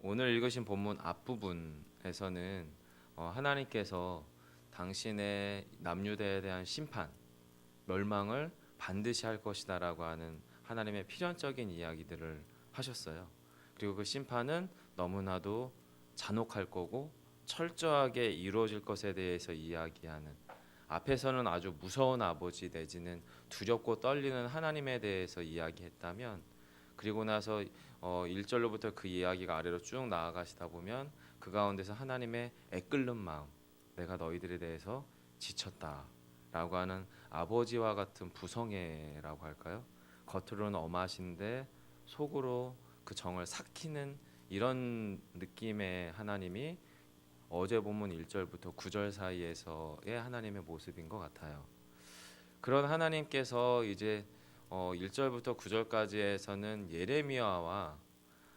오늘 읽으신 본문 앞부분에서는 하나님께서 당신의 남유대에 대한 심판, 멸망을 반드시 할 것이다라고 하는 하나님의 필연적인 이야기들을 하셨어요. 그리고 그 심판은 너무나도 잔혹할 거고 철저하게 이루어질 것에 대해서 이야기하는, 앞에서는 아주 무서운 아버지 내지는 두렵고 떨리는 하나님에 대해서 이야기했다면, 그리고 나서 1절로부터 그 이야기가 아래로 쭉 나아가시다 보면 그 가운데서 하나님의 애끓는 마음, 내가 너희들에 대해서 지쳤다 라고 하는 아버지와 같은 부성애라고 할까요? 겉으로는 엄하신데 속으로 그 정을 삭히는 이런 느낌의 하나님이 어제 본문 1절부터 9절 사이에서의 하나님의 모습인 것 같아요. 그런 하나님께서 이제 1절부터 9절까지에서는 예레미야와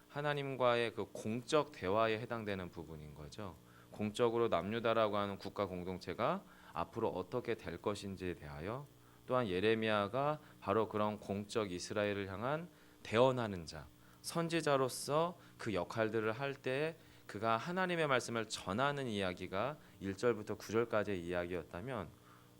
하나님과의 그 공적 대화에 해당되는 부분인 거죠. 공적으로 남유다라고 하는 국가 공동체가 앞으로 어떻게 될 것인지에 대하여, 또한 예레미야가 바로 그런 공적 이스라엘을 향한 대언하는 자, 선지자로서 그 역할들을 할 때 그가 하나님의 말씀을 전하는 이야기가 1절부터 9절까지의 이야기였다면,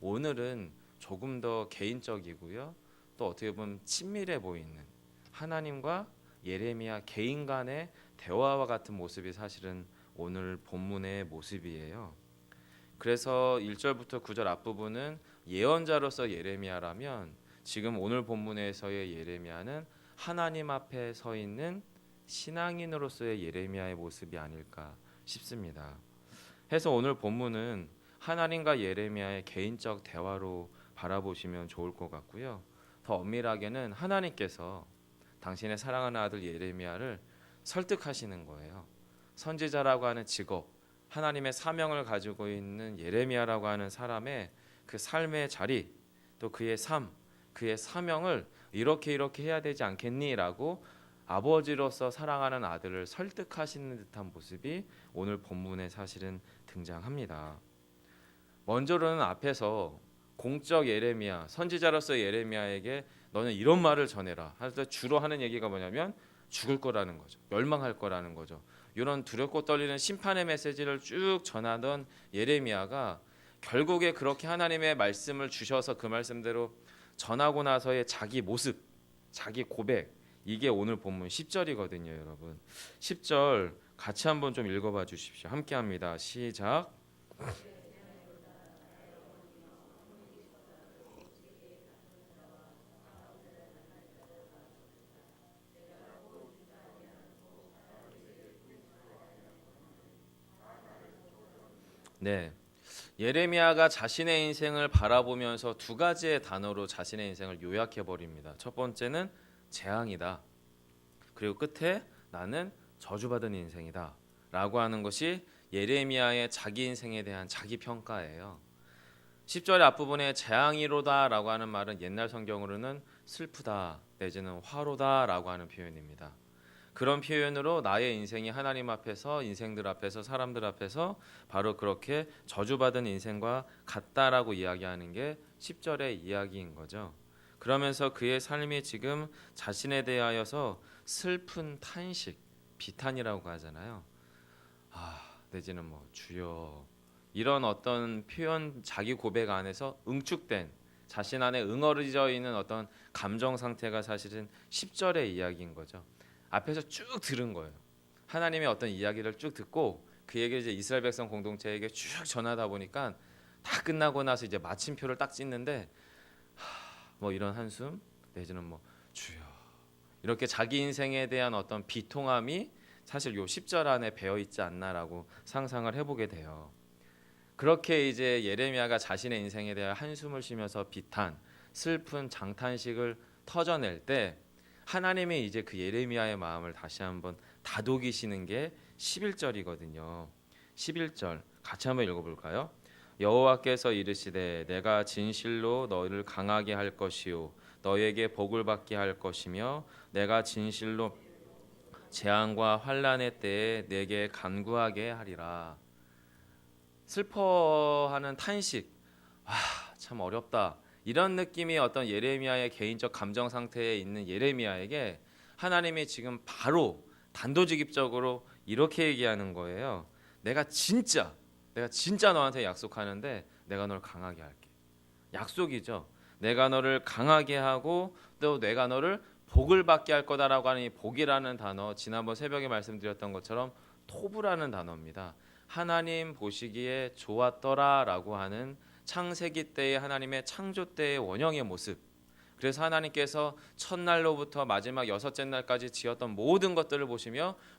오늘은 조금 더 개인적이고요, 또 어떻게 보면 친밀해 보이는 하나님과 예레미야 개인 간의 대화와 같은 모습이 사실은 오늘 본문의 모습이에요. 그래서 1절부터 9절 앞부분은 예언자로서 예레미야라면, 지금 오늘 본문에서의 예레미야는 하나님 앞에 서 있는 신앙인으로서의 예레미야의 모습이 아닐까 싶습니다. 해서 오늘 본문은 하나님과 예레미야의 개인적 대화로 바라보시면 좋을 것 같고요. 더 엄밀하게는 하나님께서 당신의 사랑하는 아들 예레미야를 설득하시는 거예요. 선지자라고 하는 직업, 하나님의 사명을 가지고 있는 예레미야라고 하는 사람의 그 삶의 자리, 또 그의 삶, 그의 사명을 이렇게 해야 되지 않겠니라고 아버지로서 사랑하는 아들을 설득하시는 듯한 모습이 오늘 본문에 사실은 등장합니다. 먼저로는 앞에서 공적 예레미야, 선지자로서 예레미야에게 너는 이런 말을 전해라 할 때 주로 하는 얘기가 뭐냐면 죽을 거라는 거죠. 멸망할 거라는 거죠. 이런 두렵고 떨리는 심판의 메시지를 쭉 전하던 예레미야가 결국에 그렇게 하나님의 말씀을 주셔서 그 말씀대로 전하고 나서의 자기 모습, 자기 고백, 이게 오늘 본문 10절이거든요, 여러분. 10절 같이 한번 좀 읽어봐 주십시오. 함께 합니다. 시작. 네. 예레미야가 자신의 인생을 바라보면서 두 가지의 단어로 자신의 인생을 요약해 버립니다. 첫 번째는 재앙이다. 그리고 끝에 나는 저주받은 인생이다 라고 하는 것이 예레미야의 자기 인생에 대한 자기 평가예요. 10절의 앞부분에 재앙이로다 라고 하는 말은 옛날 성경으로는 슬프다 내지는 화로다 라고 하는 표현입니다. 그런 표현으로 나의 인생이 하나님 앞에서, 인생들 앞에서, 사람들 앞에서 바로 그렇게 저주받은 인생과 같다라고 이야기하는 게 10절의 이야기인 거죠. 그러면서 그의 삶이 지금 자신에 대하여서 슬픈 탄식, 비탄이라고 하잖아요. 내지는 뭐 주여, 이런 어떤 표현, 자기 고백 안에서 응축된 자신 안에 응어리져 있는 어떤 감정 상태가 사실은 10절의 이야기인 거죠. 앞에서 쭉 들은 거예요. 하나님의 어떤 이야기를 쭉 듣고 그 얘기를 이제 이스라엘 백성 공동체에게 쭉 전하다 보니까 다 끝나고 나서 이제 마침표를 딱 찍는데 뭐 이런 한숨 내지는 뭐 주여, 이렇게 자기 인생에 대한 어떤 비통함이 사실 요 10절 안에 배어 있지 않나라고 상상을 해보게 돼요. 그렇게 이제 예레미야가 자신의 인생에 대해 한숨을 쉬면서 비탄, 슬픈 장탄식을 터져낼 때 하나님이 이제 그 예레미야의 마음을 다시 한번 다독이시는 게 11절이거든요. 11절 같이 한번 읽어볼까요? 여호와께서 이르시되 내가 진실로 너희를 강하게 할 것이요 너희에게 복을 받게 할 것이며 내가 진실로 재앙과 환난의 때에 내게 간구하게 하리라. 슬퍼하는 탄식, 참 어렵다, 이런 느낌이 어떤 예레미야의 개인적 감정 상태에 있는 예레미야에게 하나님이 지금 바로 단도직입적으로 이렇게 얘기하는 거예요. 내가 진짜 너한테 약속하는데 내가 널 강하게 할게. 약속이죠. 내가 너를 강하게 하고 또 내가 너를 복을 받게 할 거다라고 하는 이 복이라는 단어, 지난번 새벽에 말씀드렸던 것처럼 토브라는 단어입니다. 하나님 보시기에 좋았더라라고 하는 창세기 때의 하나님의 창조 때의 원형의 모습. 그래서 하나님께서 첫날로부터 마지막 여섯째 날까지 지었던 모든 것들을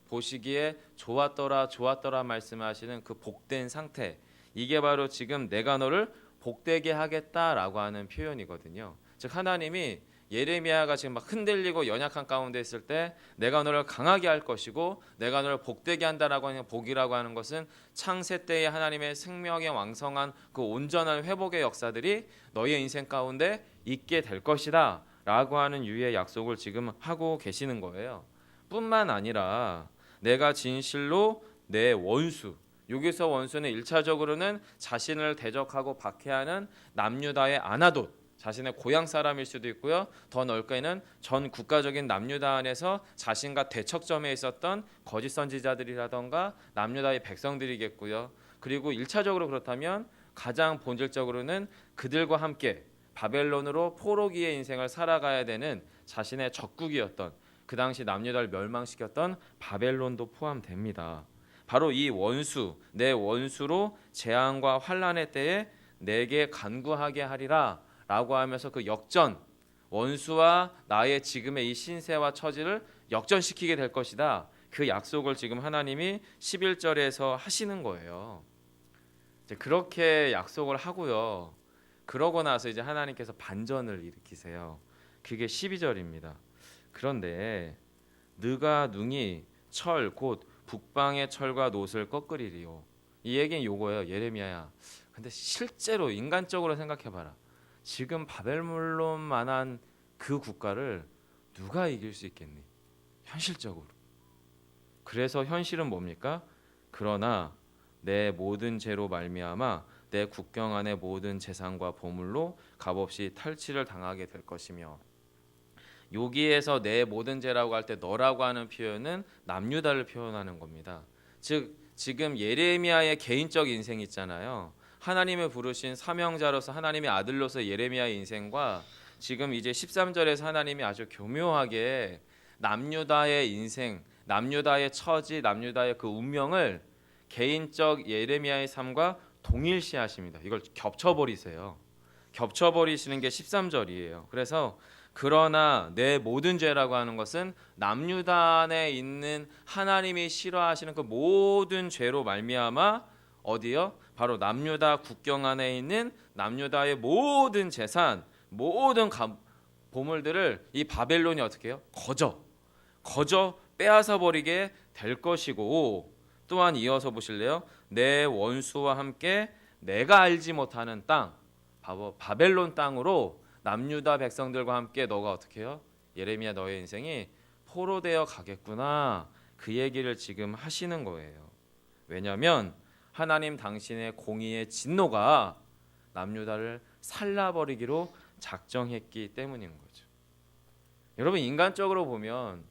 보시기에 좋았더라 말씀하시는 그 복된 상태, 이게 바로 지금 내가 너를 복되게 하겠다라고 하는 표현이거든요. 즉 하나님이 예레미야가 지금 막 흔들리고 연약한 가운데 있을 때 내가 너를 강하게 할 것이고 내가 너를 복되게 한다라고 하는 복이라고 하는 것은 창세 때의 하나님의 생명의 왕성한 그 온전한 회복의 역사들이 너의 인생 가운데 있게 될 것이다 라고 하는 유의 약속을 지금 하고 계시는 거예요. 뿐만 아니라 내가 진실로 내 원수, 여기서 원수는 1차적으로는 자신을 대적하고 박해하는 남유다의 아나돗, 자신의 고향 사람일 수도 있고요. 더 넓게는 전 국가적인 남유다 안에서 자신과 대척점에 있었던 거짓 선지자들이라던가 남유다의 백성들이겠고요. 그리고 1차적으로 그렇다면 가장 본질적으로는 그들과 함께 바벨론으로 포로기의 인생을 살아가야 되는 자신의 적국이었던, 그 당시 남유다를 멸망시켰던 바벨론도 포함됩니다. 바로 이 원수, 내 원수로 재앙과 환난의 때에 내게 간구하게 하리라 라고 하면서 그 역전, 원수와 나의 지금의 이 신세와 처지를 역전시키게 될 것이다, 그 약속을 지금 하나님이 11절에서 하시는 거예요. 이제 그렇게 약속을 하고요. 그러고 나서 이제 하나님께서 반전을 일으키세요. 그게 12절입니다. 그런데 느가 눅이 철 곧 북방의 철과 놋을 꺾으리리요. 이 얘기는 요거예요. 예레미야야, 근데 실제로 인간적으로 생각해봐라. 지금 바벨론만한 그 국가를 누가 이길 수 있겠니? 현실적으로. 그래서 현실은 뭡니까? 그러나 내 모든 죄로 말미암아 내 국경 안의 모든 재산과 보물로 값없이 탈취를 당하게 될 것이며, 여기에서 내 모든 죄라고 할 때 너라고 하는 표현은 남유다를 표현하는 겁니다. 즉 지금 예레미야의 개인적 인생 있잖아요. 하나님의 부르신 사명자로서 하나님의 아들로서 예레미야의 인생과 지금 이제 13절에서 하나님이 아주 교묘하게 남유다의 인생, 남유다의 처지, 남유다의 그 운명을 개인적 예레미야의 삶과 동일시하십니다. 이걸 겹쳐버리세요. 겹쳐버리시는 게 13절이에요. 그래서 그러나 내 모든 죄라고 하는 것은 남유다 안에 있는 하나님이 싫어하시는 그 모든 죄로 말미암아 어디요? 바로 남유다 국경 안에 있는 남유다의 모든 재산, 모든 보물들을 이 바벨론이 어떻게 해요? 거저 빼앗아 버리게 될 것이고, 또한 이어서 보실래요? 내 원수와 함께 내가 알지 못하는 땅, 바벨론 땅으로 남유다 백성들과 함께 너가 어떻게 해요? 예레미야, 너의 인생이 포로되어 가겠구나, 그 얘기를 지금 하시는 거예요. 왜냐하면 하나님 당신의 공의의 진노가 남유다를 살라버리기로 작정했기 때문인 거죠. 여러분, 인간적으로 보면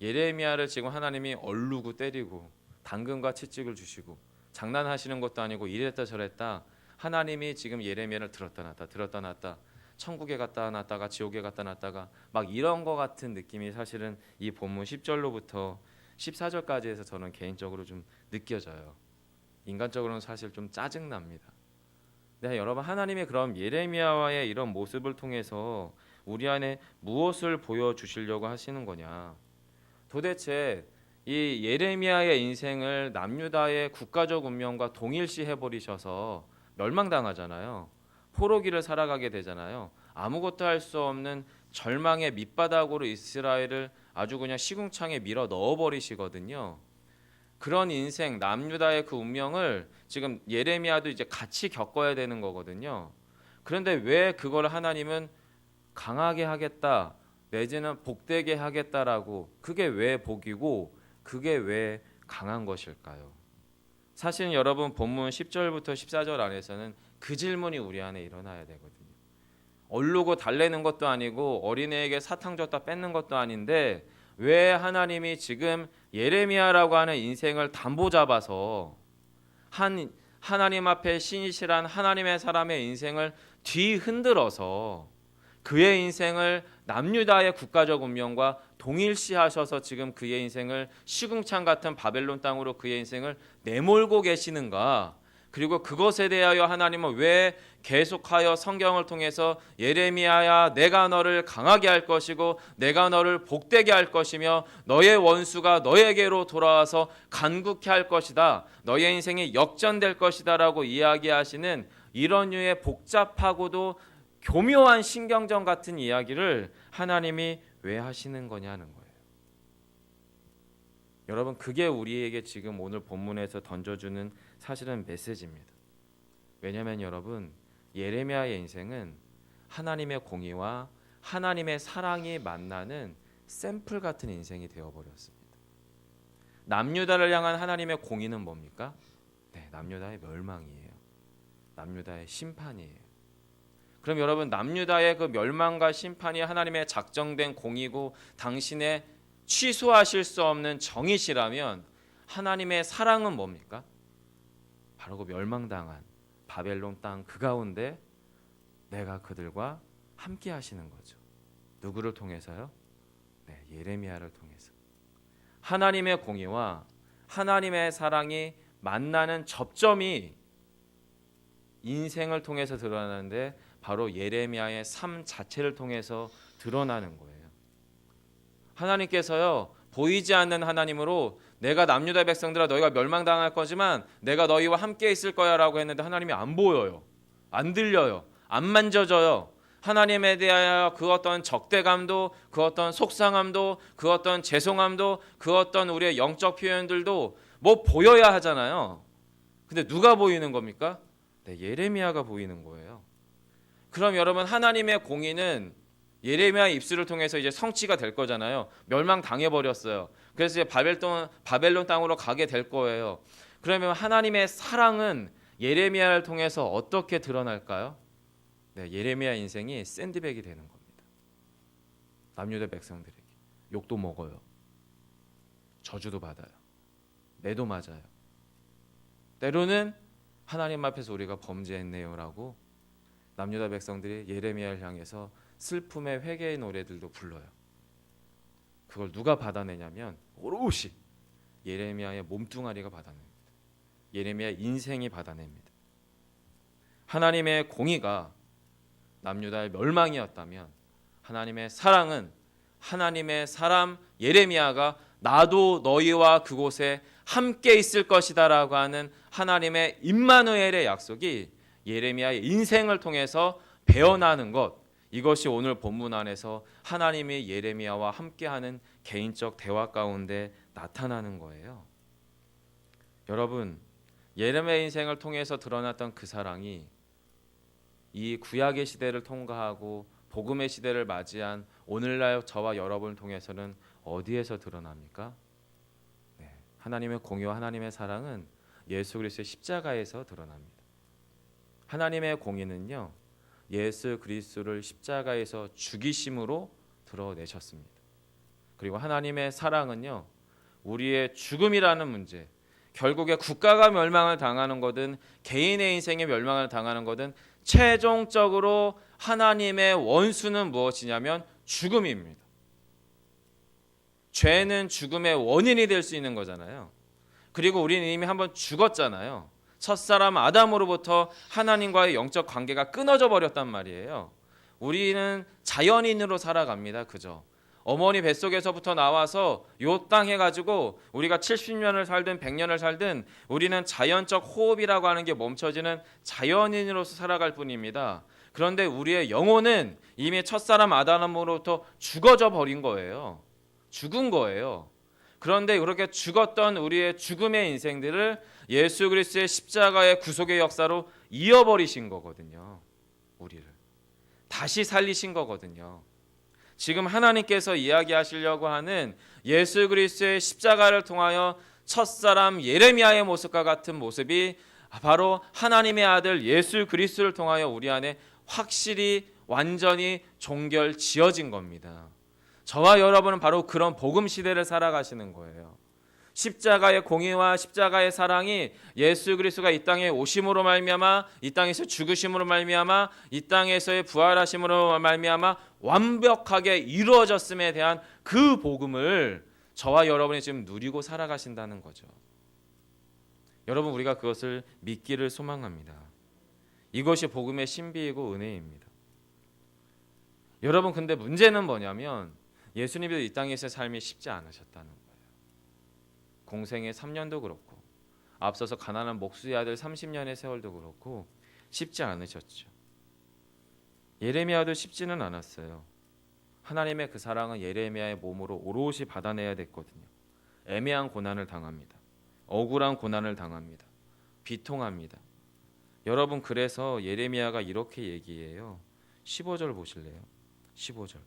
예레미야를 지금 하나님이 얼르고 때리고 당근과 채찍을 주시고 장난하시는 것도 아니고 이랬다 저랬다, 하나님이 지금 예레미야를 들었다 놨다, 천국에 갔다 놨다가 지옥에 갔다 놨다가 막 이런 거 같은 느낌이 사실은 이 본문 10절로부터 14절까지 해서 저는 개인적으로 좀 느껴져요. 인간적으로는 사실 좀 짜증납니다. 네, 여러분, 하나님의 그런 예레미야와의 이런 모습을 통해서 우리 안에 무엇을 보여주시려고 하시는 거냐? 도대체 이 예레미야의 인생을 남유다의 국가적 운명과 동일시해 버리셔서 멸망당하잖아요. 포로기를 살아가게 되잖아요. 아무것도 할 수 없는 절망의 밑바닥으로 이스라엘을 아주 그냥 시궁창에 밀어 넣어버리시거든요. 그런 인생, 남유다의 그 운명을 지금 예레미야도 이제 같이 겪어야 되는 거거든요. 그런데 왜 그걸 하나님은 강하게 하겠다, 내지는 복되게 하겠다라고, 그게 왜 복이고 그게 왜 강한 것일까요? 사실 여러분, 본문 10절부터 14절 안에서는 그 질문이 우리 안에 일어나야 되거든요. 얼르고 달래는 것도 아니고 어린애에게 사탕 줬다 뺏는 것도 아닌데 왜 하나님이 지금 예레미야라고 하는 인생을 담보 잡아서 하나님 앞에 신실한 하나님의 사람의 인생을 뒤흔들어서 그의 인생을 남유다의 국가적 운명과 동일시하셔서 지금 그의 인생을 시궁창 같은 바벨론 땅으로 그의 인생을 내몰고 계시는가? 그리고 그것에 대하여 하나님은 왜 계속하여 성경을 통해서 예레미야야 내가 너를 강하게 할 것이고 내가 너를 복되게 할 것이며 너의 원수가 너에게로 돌아와서 간국해 할 것이다. 너의 인생이 역전될 것이다 라고 이야기하시는 이런 류의 복잡하고도 교묘한 신경전 같은 이야기를 하나님이 왜 하시는 거냐는 거예요. 여러분, 그게 우리에게 지금 오늘 본문에서 던져주는 사실은 메시지입니다. 왜냐하면 여러분, 예레미야의 인생은 하나님의 공의와 하나님의 사랑이 만나는 샘플 같은 인생이 되어버렸습니다. 남유다를 향한 하나님의 공의는 뭡니까? 네, 남유다의 멸망이에요. 남유다의 심판이에요. 그럼 여러분, 남유다의 그 멸망과 심판이 하나님의 작정된 공의고 당신의 취소하실 수 없는 정의시라면 하나님의 사랑은 뭡니까? 바로 그 멸망당한 바벨론 땅 그 가운데 내가 그들과 함께 하시는 거죠. 누구를 통해서요? 네, 예레미야를 통해서. 하나님의 공의와 하나님의 사랑이 만나는 접점이 인생을 통해서 드러나는데 바로 예레미야의 삶 자체를 통해서 드러나는 거예요. 하나님께서요, 보이지 않는 하나님으로 내가 남유다 백성들아 너희가 멸망당할 거지만 내가 너희와 함께 있을 거야 라고 했는데 하나님이 안 보여요. 안 들려요. 안 만져져요. 하나님에 대하여 그 어떤 적대감도, 그 어떤 속상함도, 그 어떤 죄송함도, 그 어떤 우리의 영적 표현들도 뭐 보여야 하잖아요. 근데 누가 보이는 겁니까? 네, 예레미야가 보이는 거예요. 그럼 여러분, 하나님의 공의는 예레미야 입술을 통해서 이제 성취가 될 거잖아요. 멸망당해 버렸어요. 그래서 이제 바벨론 땅으로 가게 될 거예요. 그러면 하나님의 사랑은 예레미야를 통해서 어떻게 드러날까요? 네, 예레미야 인생이 샌드백이 되는 겁니다. 남유다 백성들에게 욕도 먹어요. 저주도 받아요. 매도 맞아요. 때로는 하나님 앞에서 우리가 범죄했네요라고 남유다 백성들이 예레미야를 향해서 슬픔의 회개의 노래들도 불러요. 그걸 누가 받아내냐면 오롯이 예레미야의 몸뚱아리가 받아냅니다. 예레미야 인생이 받아냅니다. 하나님의 공의가 남유다의 멸망이었다면 하나님의 사랑은 하나님의 사람 예레미야가 나도 너희와 그곳에 함께 있을 것이다 라고 하는 하나님의 임마누엘의 약속이 예레미야의 인생을 통해서 배어나는 것, 이것이 오늘 본문 안에서 하나님이 예레미야와 함께하는 개인적 대화 가운데 나타나는 거예요. 여러분, 예레미야 인생을 통해서 드러났던 그 사랑이 이 구약의 시대를 통과하고 복음의 시대를 맞이한 오늘날 저와 여러분을 통해서는 어디에서 드러납니까? 네, 하나님의 공의와 하나님의 사랑은 예수 그리스도의 십자가에서 드러납니다. 하나님의 공의는요, 예수 그리스도를 십자가에서 죽이심으로 드러내셨습니다. 그리고 하나님의 사랑은요, 우리의 죽음이라는 문제, 결국에 국가가 멸망을 당하는 거든 개인의 인생에 멸망을 당하는 거든 최종적으로 하나님의 원수는 무엇이냐면 죽음입니다. 죄는 죽음의 원인이 될 수 있는 거잖아요. 그리고 우리는 이미 한번 죽었잖아요. 첫사람 아담으로부터 하나님과의 영적 관계가 끊어져 버렸단 말이에요. 우리는 자연인으로 살아갑니다. 그죠? 어머니 뱃속에서부터 나와서 요 땅 해가지고 우리가 70년을 살든 100년을 살든 우리는 자연적 호흡이라고 하는 게 멈춰지는 자연인으로서 살아갈 뿐입니다. 그런데 우리의 영혼은 이미 첫사람 아담으로부터 죽어져 버린 거예요. 죽은 거예요. 그런데 그렇게 죽었던 우리의 죽음의 인생들을 예수 그리스도의 십자가의 구속의 역사로 이어버리신 거거든요. 우리를 다시 살리신 거거든요. 지금 하나님께서 이야기하시려고 하는 예수 그리스도의 십자가를 통하여 첫사람 예레미야의 모습과 같은 모습이 바로 하나님의 아들 예수 그리스도를 통하여 우리 안에 확실히 완전히 종결 지어진 겁니다. 저와 여러분은 바로 그런 복음 시대를 살아가시는 거예요. 십자가의 공의와 십자가의 사랑이 예수 그리스도가 이 땅에 오심으로 말미암아, 이 땅에서 죽으심으로 말미암아, 이 땅에서의 부활하심으로 말미암아 완벽하게 이루어졌음에 대한 그 복음을 저와 여러분이 지금 누리고 살아가신다는 거죠. 여러분, 우리가 그것을 믿기를 소망합니다. 이것이 복음의 신비이고 은혜입니다. 여러분, 근데 문제는 뭐냐면 예수님이 이 땅에서의 삶이 쉽지 않으셨다는 거예요. 공생의 3년도 그렇고 앞서서 가난한 목수의 아들 30년의 세월도 그렇고 쉽지 않으셨죠. 예레미야도 쉽지는 않았어요. 하나님의 그 사랑은 예레미야의 몸으로 오롯이 받아내야 됐거든요. 애매한 고난을 당합니다. 억울한 고난을 당합니다. 비통합니다. 여러분, 그래서 예레미야가 이렇게 얘기해요. 15절 보실래요? 15절.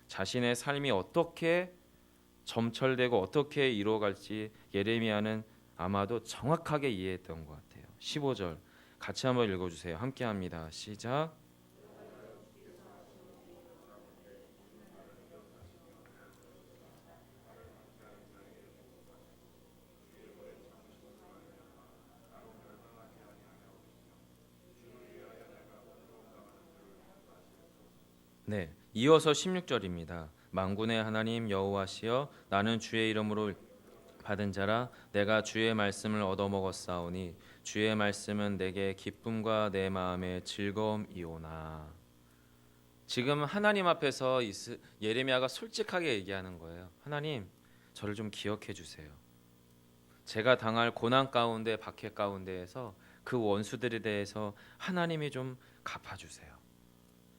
자신의 삶이 어떻게 점철되고 어떻게 이루어갈지 예레미야는 아마도 정확하게 이해했던 것 같아요. 15절 같이 한번 읽어주세요. 함께합니다. 시작. 네, 이어서 16절입니다. 만군의 하나님 여호와시여, 나는 주의 이름으로 받은 자라. 내가 주의 말씀을 얻어먹었사오니 주의 말씀은 내게 기쁨과 내 마음의 즐거움이오나. 지금 하나님 앞에서 예레미야가 솔직하게 얘기하는 거예요. 하나님, 저를 좀 기억해 주세요. 제가 당할 고난 가운데, 박해 가운데에서 그 원수들에 대해서 하나님이 좀 갚아주세요.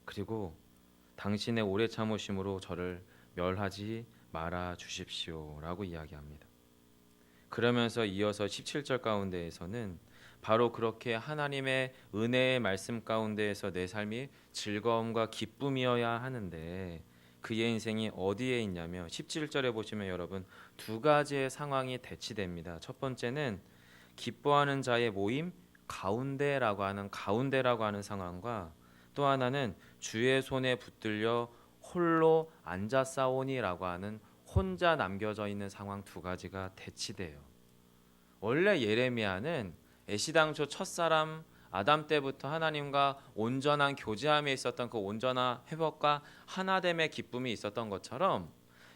그리고 당신의 오래 참으심으로 저를 멸하지 말아 주십시오라고 이야기합니다. 그러면서 이어서 17절 가운데에서는 바로 그렇게 하나님의 은혜의 말씀 가운데에서 내 삶이 즐거움과 기쁨이어야 하는데 그의 인생이 어디에 있냐면 17절에 보시면 여러분 두 가지의 상황이 대치됩니다. 첫 번째는 기뻐하는 자의 모임 가운데라고 하는 상황과 또 하나는 주의 손에 붙들려 홀로 앉아 싸우니라고 하는 혼자 남겨져 있는 상황 두 가지가 대치돼요. 원래 예레미야는 애시당초 첫사람 아담 때부터 하나님과 온전한 교제함에 있었던 그 온전한 회복과 하나됨의 기쁨이 있었던 것처럼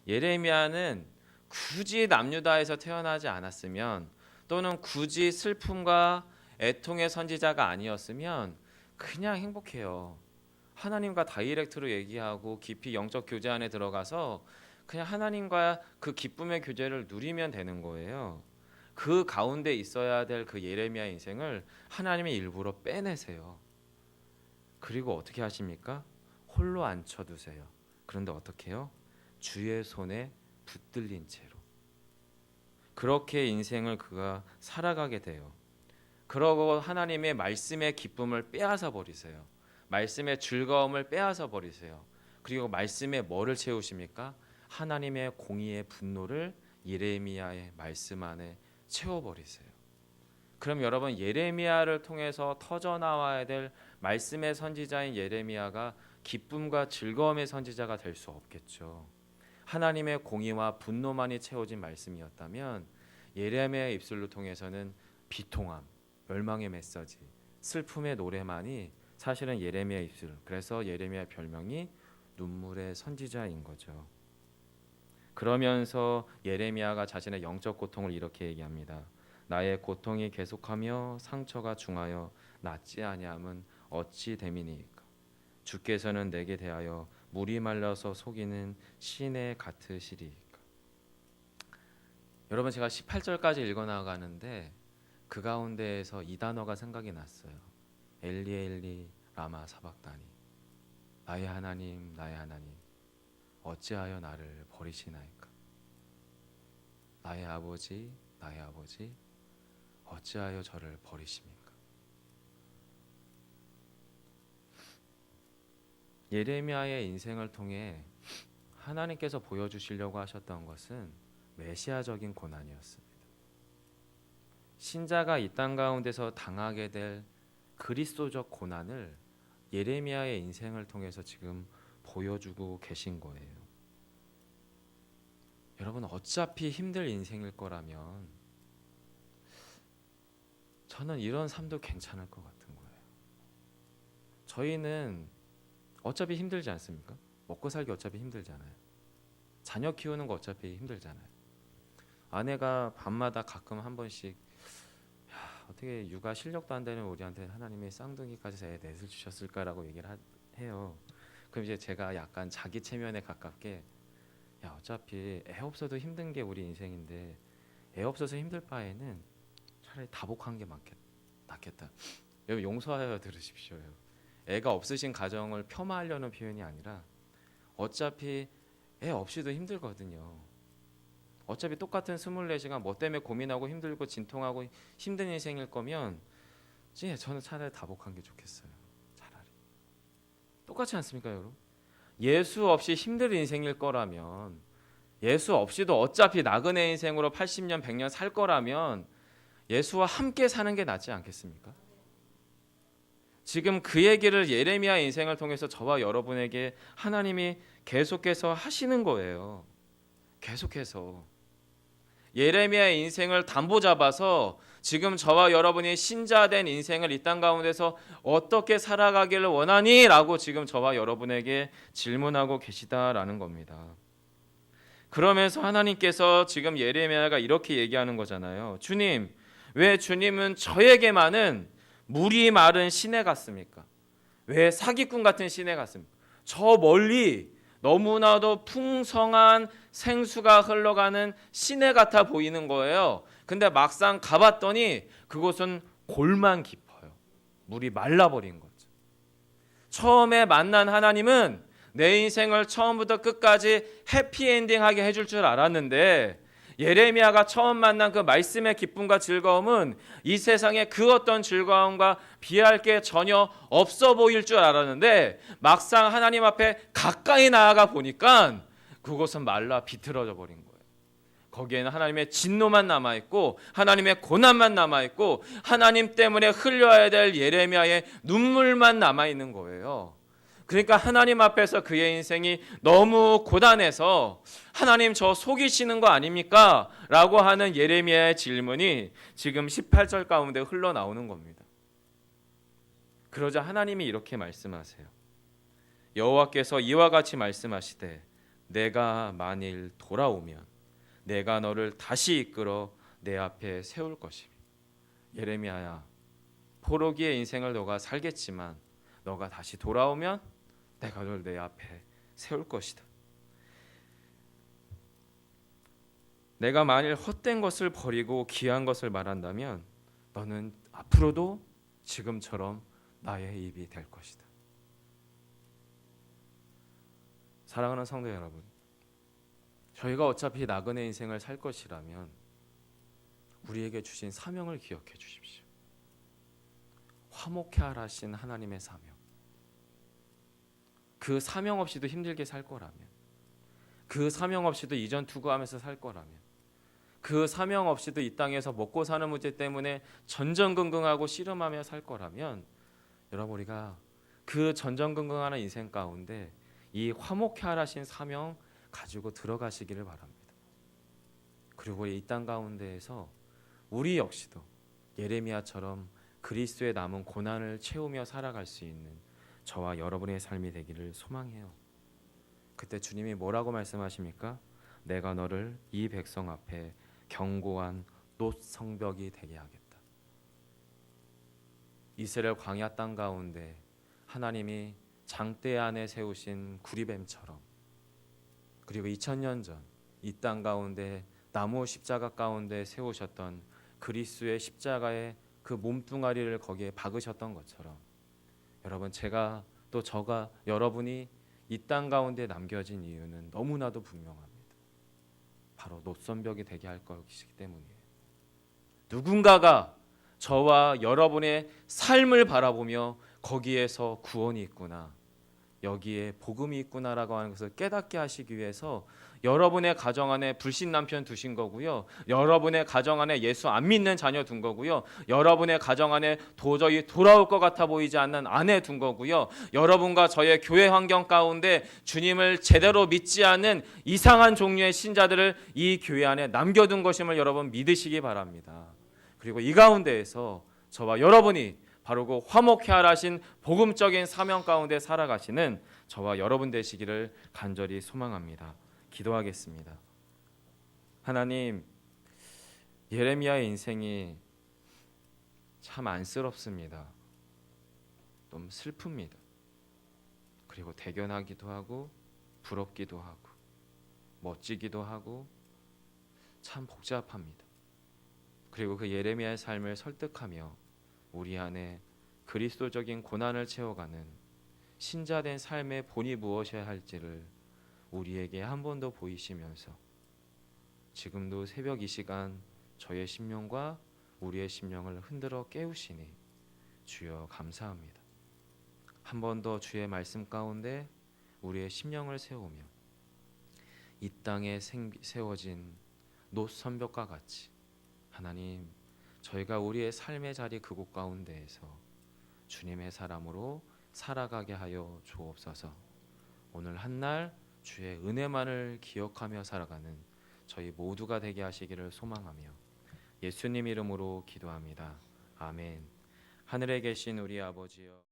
예레미야는 굳이 남유다에서 태어나지 않았으면 또는 굳이 슬픔과 애통의 선지자가 아니었으면 그냥 행복해요. 하나님과 다이렉트로 얘기하고 깊이 영적 교제 안에 들어가서 그냥 하나님과 그 기쁨의 교제를 누리면 되는 거예요. 그 가운데 있어야 될 그 예레미야 인생을 하나님이 일부러 빼내세요. 그리고 어떻게 하십니까? 홀로 앉혀두세요. 그런데 어떻게 해요? 주의 손에 붙들린 채로. 그렇게 인생을 그가 살아가게 돼요. 그러고 하나님의 말씀의 기쁨을 빼앗아 버리세요. 말씀의 즐거움을 빼앗아 버리세요. 그리고 말씀에 뭐를 채우십니까? 하나님의 공의의 분노를 예레미야의 말씀 안에 채워버리세요. 그럼 여러분 예레미야를 통해서 터져 나와야 될 말씀의 선지자인 예레미야가 기쁨과 즐거움의 선지자가 될 수 없겠죠. 하나님의 공의와 분노만이 채워진 말씀이었다면 예레미야의 입술로 통해서는 비통함, 멸망의 메시지, 슬픔의 노래만이 사실은 예레미야의 입술. 그래서 예레미야의 별명이 눈물의 선지자인 거죠. 그러면서 예레미야가 자신의 영적 고통을 이렇게 얘기합니다. 나의 고통이 계속하며 상처가 중하여 낫지 아니함은 어찌 됨이니까. 주께서는 내게 대하여 물이 말라서 속이는 시내 같으시리까. 여러분, 제가 18절까지 읽어 나가는데 그 가운데에서 이 단어가 생각이 났어요. 엘리 엘리 라마 사박다니. 나의 하나님 나의 하나님 어찌하여 나를 버리시나이까. 나의 아버지 어찌하여 저를 버리십니까. 예레미야의 인생을 통해 하나님께서 보여주시려고 하셨던 것은 메시아적인 고난이었습니다. 신자가 이 땅 가운데서 당하게 될 그리스도적 고난을 예레미야의 인생을 통해서 지금 보여주고 계신 거예요. 여러분 어차피 힘들 인생일 거라면 저는 이런 삶도 괜찮을 것 같은 거예요. 저희는 어차피 힘들지 않습니까? 먹고 살기 어차피 힘들잖아요. 자녀 키우는 거 어차피 힘들잖아요. 아내가 밤마다 가끔 한 번씩 어떻게 육아 실력도 안 되는 우리한테 하나님이 쌍둥이까지 애 넷을 주셨을까라고 얘기를 해요. 그럼 이제 제가 약간 자기 체면에 가깝게 야 어차피 애 없어도 힘든 게 우리 인생인데 애 없어서 힘들 바에는 차라리 다복한 게 낫겠다. 여러분 용서하여 들으십시오. 애가 없으신 가정을 폄하하려는 표현이 아니라 어차피 애 없이도 힘들거든요. 어차피 똑같은 24시간 뭐 때문에 고민하고 힘들고 진통하고 힘든 인생일 거면 저는 차라리 다복한 게 좋겠어요. 차라리 똑같지 않습니까 여러분? 예수 없이 힘든 인생일 거라면 예수 없이도 어차피 나그네 인생으로 80년 100년 살 거라면 예수와 함께 사는 게 낫지 않겠습니까? 지금 그 얘기를 예레미야 인생을 통해서 저와 여러분에게 하나님이 계속해서 하시는 거예요. 계속해서 예레미야의 인생을 담보 잡아서 지금 저와 여러분이 신자된 인생을 이 땅 가운데서 어떻게 살아가기를 원하니? 라고 지금 저와 여러분에게 질문하고 계시다라는 겁니다. 그러면서 하나님께서 지금 예레미야가 이렇게 얘기하는 거잖아요. 주님, 왜 주님은 저에게만은 물이 마른 시내 같습니까? 왜 사기꾼 같은 시내 같습니까? 저 멀리 너무나도 풍성한 생수가 흘러가는 시내 같아 보이는 거예요. 근데 막상 가봤더니 그곳은 골만 깊어요. 물이 말라버린 거죠. 처음에 만난 하나님은 내 인생을 처음부터 끝까지 해피엔딩하게 해줄 줄 알았는데 예레미야가 처음 만난 그 말씀의 기쁨과 즐거움은 이 세상에 그 어떤 즐거움과 비할 게 전혀 없어 보일 줄 알았는데 막상 하나님 앞에 가까이 나아가 보니까 그곳은 말라 비틀어져 버린 거예요. 거기에는 하나님의 진노만 남아있고 하나님의 고난만 남아있고 하나님 때문에 흘려야 될 예레미야의 눈물만 남아있는 거예요. 그러니까 하나님 앞에서 그의 인생이 너무 고단해서 하나님 저 속이시는 거 아닙니까? 라고 하는 예레미야의 질문이 지금 18절 가운데 흘러나오는 겁니다. 그러자 하나님이 이렇게 말씀하세요. 여호와께서 이와 같이 말씀하시되 내가 만일 돌아오면 내가 너를 다시 이끌어 내 앞에 세울 것이니 예레미야야 포로기의 인생을 너가 살겠지만 너가 다시 돌아오면 내가 널 내 앞에 세울 것이다. 내가 만일 헛된 것을 버리고 귀한 것을 말한다면 너는 앞으로도 지금처럼 나의 입이 될 것이다. 사랑하는 성도 여러분, 저희가 어차피 나그네 인생을 살 것이라면 우리에게 주신 사명을 기억해 주십시오. 화목해 하라 하신 하나님의 사명. 그 사명 없이도 힘들게 살 거라면, 그 사명 없이도 이전 투구하면서 살 거라면, 그 사명 없이도 이 땅에서 먹고 사는 문제 때문에 전전긍긍하고 씨름하며 살 거라면 여러분 우리가 그 전전긍긍하는 인생 가운데 이 화목해 하라신 사명 가지고 들어가시기를 바랍니다. 그리고 이 땅 가운데에서 우리 역시도 예레미야처럼 그리스도의 남은 고난을 채우며 살아갈 수 있는 저와 여러분의 삶이 되기를 소망해요. 그때 주님이 뭐라고 말씀하십니까? 내가 너를 이 백성 앞에 견고한 놋 성벽이 되게 하겠다. 이스라엘 광야 땅 가운데 하나님이 장대 안에 세우신 구리뱀처럼 그리고 2000년 전 이 땅 가운데 나무 십자가 가운데 세우셨던 그리스도의 십자가의 그 몸뚱아리를 거기에 박으셨던 것처럼 여러분 제가 또 저가 여러분이 이 땅 가운데 남겨진 이유는 너무나도 분명합니다. 바로 놋성벽이 되게 할 것이기 때문이에요. 누군가가 저와 여러분의 삶을 바라보며 거기에서 구원이 있구나, 여기에 복음이 있구나라고 하는 것을 깨닫게 하시기 위해서 여러분의 가정 안에 불신 남편 두신 거고요. 여러분의 가정 안에 예수 안 믿는 자녀 둔 거고요. 여러분의 가정 안에 도저히 돌아올 것 같아 보이지 않는 아내 둔 거고요. 여러분과 저의 교회 환경 가운데 주님을 제대로 믿지 않는 이상한 종류의 신자들을 이 교회 안에 남겨둔 것임을 여러분 믿으시기 바랍니다. 그리고 이 가운데에서 저와 여러분이 바르고 화목케 하라 하신 복음적인 사명 가운데 살아가시는 저와 여러분 되시기를 간절히 소망합니다. 기도하겠습니다. 하나님, 예레미야의 인생이 참 안쓰럽습니다. 너무 슬픕니다. 그리고 대견하기도 하고 부럽기도 하고 멋지기도 하고 참 복잡합니다. 그리고 그 예레미야의 삶을 설득하며 우리 안에 그리스도적인 고난을 채워가는 신자된 삶의 본이 무엇이어야 할지를 우리에게 한 번 더 보이시면서 지금도 새벽 이 시간 저의 심령과 우리의 심령을 흔들어 깨우시니 주여 감사합니다. 한 번 더 주의 말씀 가운데 우리의 심령을 세우며 이 땅에 세워진 놋 선벽과 같이 하나님, 저희가 우리의 삶의 자리 그곳 가운데에서 주님의 사람으로 살아가게 하여 주옵소서. 오늘 한날 주의 은혜만을 기억하며 살아가는 저희 모두가 되게 하시기를 소망하며 예수님 이름으로 기도합니다. 아멘. 하늘에 계신 우리 아버지여